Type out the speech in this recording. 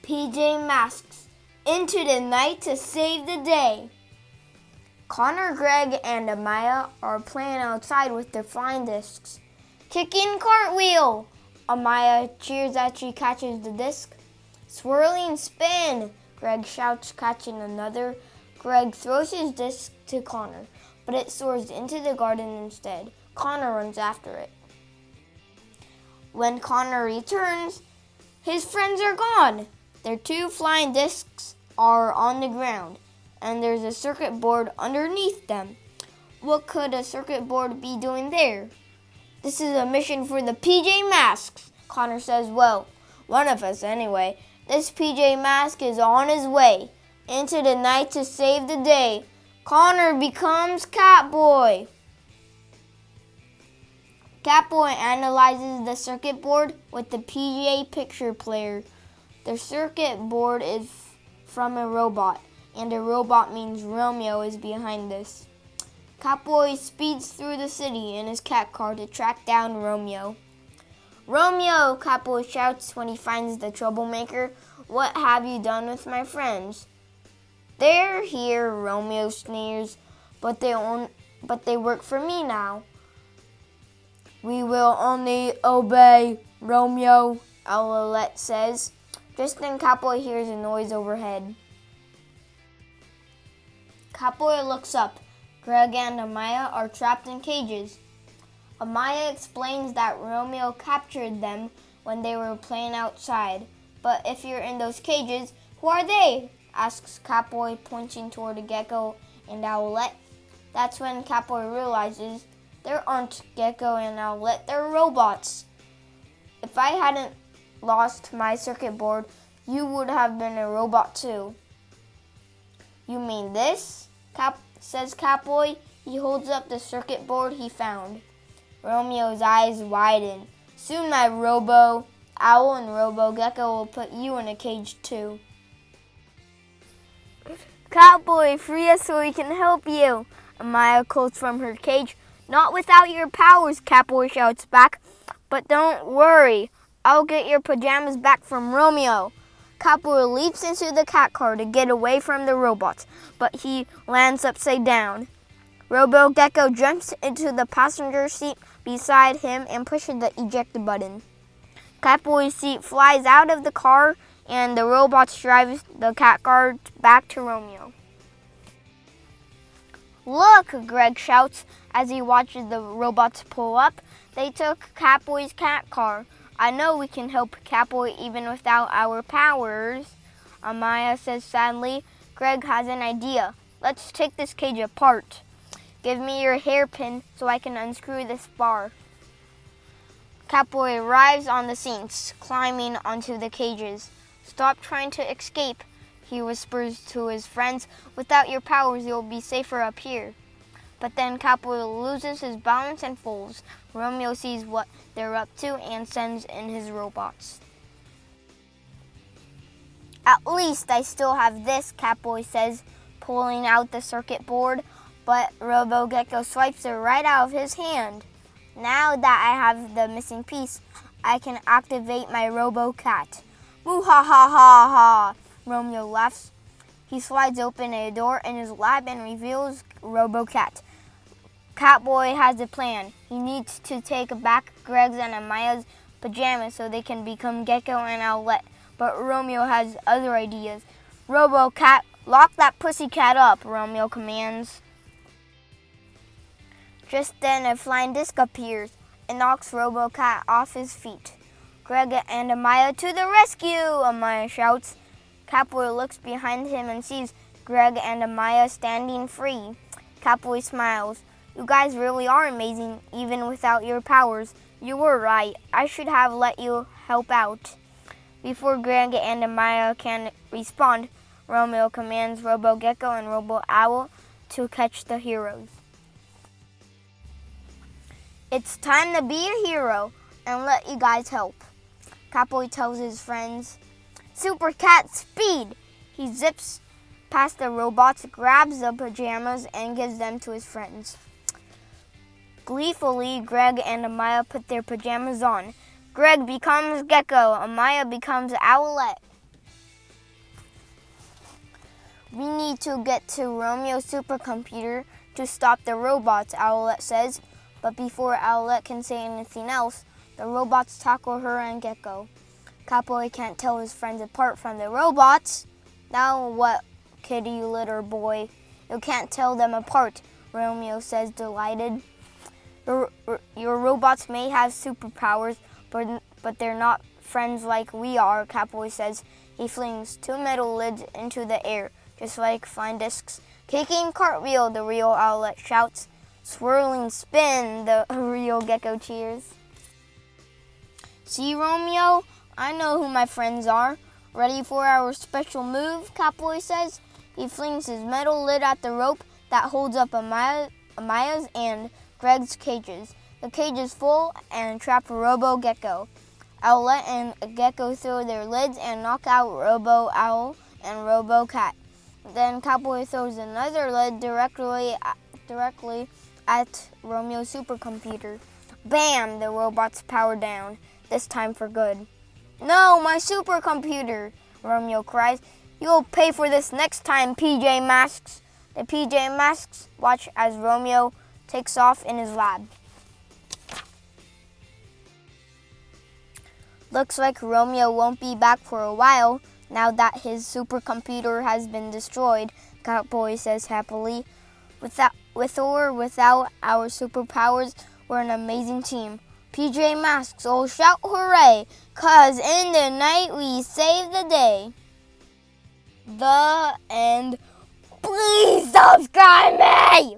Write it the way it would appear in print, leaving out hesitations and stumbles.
PJ Masks into the night to save the day. Connor, Greg, and Amaya are playing outside with their flying discs. Kicking cartwheel! Amaya cheers as she catches the disc. Swirling spin! Greg shouts, catching another. Greg throws his disc to Connor, but it soars into the garden instead. Connor runs after it. When Connor returns, his friends are gone. Their two flying discs are on the ground, and there's a circuit board underneath them. What could a circuit board be doing there? This is a mission for the PJ Masks, Connor says. Well, one of us anyway. This PJ Mask is on his way into the night to save the day. Connor becomes Catboy. Catboy analyzes the circuit board with the PJ picture player. The circuit board is from a robot, and a robot means Romeo is behind this. Catboy speeds through the city in his cat car to track down Romeo. Romeo, Catboy shouts when he finds the troublemaker. What have you done with my friends? They're here, Romeo sneers, but they work for me now. We will only obey, Romeo, Owlette says. Just then Catboy hears a noise overhead. Catboy looks up. Greg and Amaya are trapped in cages. Amaya explains that Romeo captured them when they were playing outside. But if you're in those cages, who are they? Asks Catboy, pointing toward a Gecko and Owlette. That's when Catboy realizes there aren't Gecko and Owlette, they're robots. If I hadn't lost my circuit board, you would have been a robot too. You mean this? Says Catboy. He holds up the circuit board he found. Romeo's eyes widen. Soon my Robo Owl and Robo Gecko will put you in a cage too. Catboy, free us so we can help you. Amaya calls from her cage. Not without your powers, Catboy shouts back. But don't worry, I'll get your pajamas back from Romeo. Catboy leaps into the cat car to get away from the robots, but he lands upside down. Robo Gecko jumps into the passenger seat beside him and pushes the eject button. Catboy's seat flies out of the car, and the robots drive the cat car back to Romeo. Look, Greg shouts as he watches the robots pull up. They took Catboy's cat car. I know we can help Catboy even without our powers. Amaya says sadly. Greg has an idea. Let's take this cage apart. Give me your hairpin so I can unscrew this bar. Catboy arrives on the scenes, climbing onto the cages. Stop trying to escape, he whispers to his friends. Without your powers, you'll be safer up here. But then Catboy loses his balance and falls. Romeo sees what they're up to and sends in his robots. At least I still have this, Catboy says, pulling out the circuit board. But Robo Gecko swipes it right out of his hand. Now that I have the missing piece, I can activate my Robo Cat. Moo ha ha ha ha, Romeo laughs. He slides open a door in his lab and reveals Robo Cat. Catboy has a plan. He needs to take back Greg's and Amaya's pajamas so they can become Gecko and Owlette. But Romeo has other ideas. Robo Cat, lock that pussycat up, Romeo commands. Just then a flying disc appears and knocks Robo Cat off his feet. Greg and Amaya to the rescue, Amaya shouts. Catboy looks behind him and sees Greg and Amaya standing free. Catboy smiles. You guys really are amazing, even without your powers. You were right. I should have let you help out. Before Greg and Amaya can respond, Romeo commands Robo Gecko and Robo Owl to catch the heroes. It's time to be a hero and let you guys help. Catboy tells his friends. Super Cat speed! He zips past the robots, grabs the pajamas, and gives them to his friends. Gleefully, Greg and Amaya put their pajamas on. Greg becomes Gecko. Amaya becomes Owlette. We need to get to Romeo's supercomputer to stop the robots, Owlette says. But before Owlette can say anything else, the robots tackle her and Gecko. Catboy can't tell his friends apart from the robots. Now what, kitty litter boy? You can't tell them apart, Romeo says, delighted. Your robots may have superpowers, but they're not friends like we are, Catboy says. He flings 2 metal lids into the air, just like flying discs. Kicking cartwheel, the real Owlette shouts. Swirling spin, the real Gecko cheers. See, Romeo? I know who my friends are. Ready for our special move, Catboy says. He flings his metal lid at the rope that holds up Amaya's and Greg's cages. The cage is full and trap Robo Gecko. Owlette and Gecko throw their lids and knock out Robo Owl and Robo Cat. Then Catboy throws another lid directly at Romeo's supercomputer. Bam! The robots power down, this time for good. No, my supercomputer! Romeo cries. You'll pay for this next time, PJ Masks. The PJ Masks watch as Romeo takes off in his lab. Looks like Romeo won't be back for a while now that his supercomputer has been destroyed, Catboy says happily. With or without our superpowers, we're an amazing team. PJ Masks all shout hooray, 'cause in the night we save the day. The end. Please subscribe me!